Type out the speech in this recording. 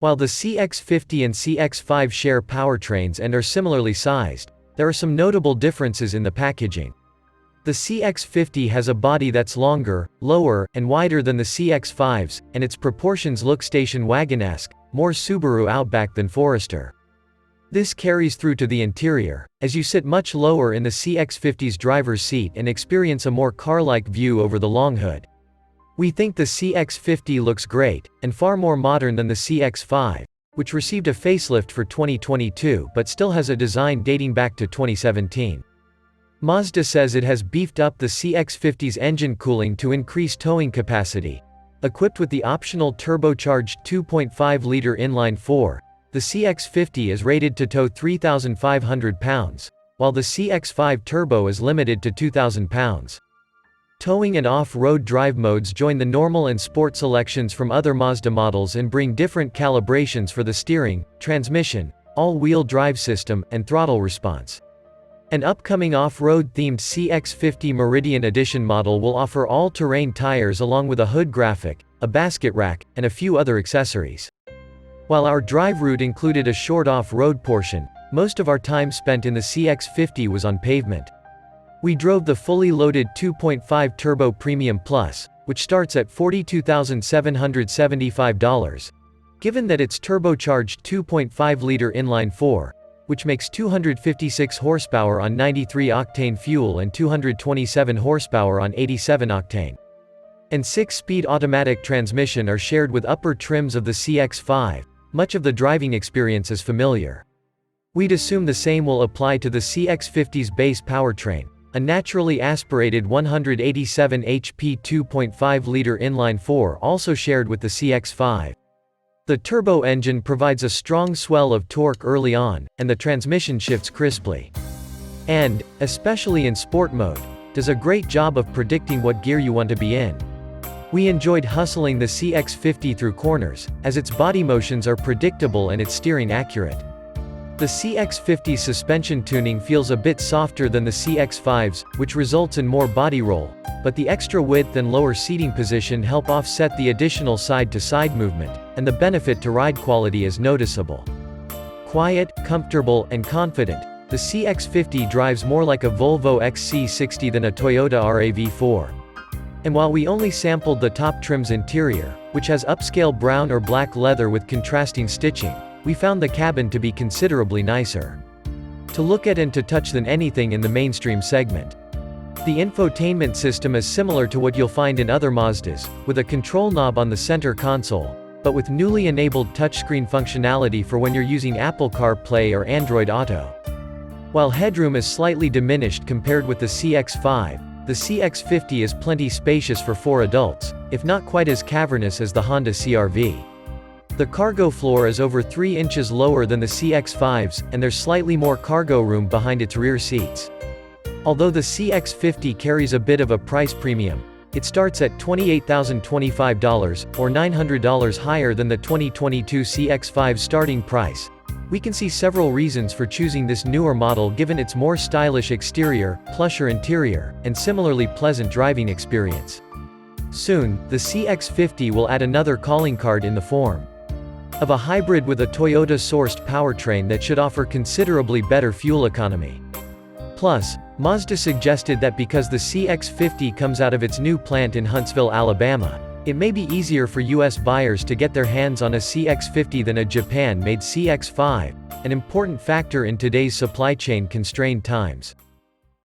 While the CX-50 and CX-5 share powertrains and are similarly sized, there are some notable differences in the packaging. The CX-50 has a body that's longer, lower, and wider than the CX-5's, and its proportions look station wagon-esque, more Subaru Outback than Forester. This carries through to the interior, as you sit much lower in the CX-50's driver's seat and experience a more car-like view over the long hood. We think the CX-50 looks great, and far more modern than the CX-5, which received a facelift for 2022 but still has a design dating back to 2017. Mazda says it has beefed up the CX-50's engine cooling to increase towing capacity. Equipped with the optional turbocharged 2.5-liter inline-4, the CX-50 is rated to tow 3,500 pounds, while the CX-5 Turbo is limited to 2,000 pounds. Towing and off-road drive modes join the normal and sport selections from other Mazda models and bring different calibrations for the steering, transmission, all-wheel drive system, and throttle response. An upcoming off-road themed CX-50 Meridian Edition model will offer all-terrain tires along with a hood graphic, a basket rack, and a few other accessories. While our drive route included a short off-road portion, most of our time spent in the CX-50 was on pavement. We drove the fully loaded 2.5 Turbo Premium Plus, which starts at $42,775. Given that it's turbocharged 2.5-liter inline-4, which makes 256 horsepower on 93-octane fuel and 227 horsepower on 87-octane. And 6-speed automatic transmission are shared with upper trims of the CX-5, much of the driving experience is familiar. We'd assume the same will apply to the CX-50's base powertrain, a naturally aspirated 187 HP 2.5-liter inline-4 also shared with the CX-5. The turbo engine provides a strong swell of torque early on, and the transmission shifts crisply. And, especially in sport mode, does a great job of predicting what gear you want to be in. We enjoyed hustling the CX-50 through corners, as its body motions are predictable and its steering accurate. The CX-50's suspension tuning feels a bit softer than the CX-5's, which results in more body roll, but the extra width and lower seating position help offset the additional side-to-side movement, and the benefit to ride quality is noticeable. Quiet, comfortable, and confident, the CX-50 drives more like a Volvo XC60 than a Toyota RAV4. And while we only sampled the top trim's interior, which has upscale brown or black leather with contrasting stitching, we found the cabin to be considerably nicer to look at and to touch than anything in the mainstream segment. The infotainment system is similar to what you'll find in other Mazdas, with a control knob on the center console, but with newly enabled touchscreen functionality for when you're using Apple CarPlay or Android Auto. While headroom is slightly diminished compared with the CX-5, the CX-50 is plenty spacious for 4 adults, if not quite as cavernous as the Honda CR-V. The cargo floor is over 3 inches lower than the CX-5's, and there's slightly more cargo room behind its rear seats. Although the CX-50 carries a bit of a price premium, it starts at $28,025, or $900 higher than the 2022 CX-5's starting price. We can see several reasons for choosing this newer model given its more stylish exterior, plusher interior, and similarly pleasant driving experience. Soon, the CX-50 will add another calling card in the form of a hybrid with a Toyota-sourced powertrain that should offer considerably better fuel economy. Plus, Mazda suggested that because the CX-50 comes out of its new plant in Huntsville, Alabama, it may be easier for US buyers to get their hands on a CX-50 than a Japan-made CX-5, an important factor in today's supply chain constrained times.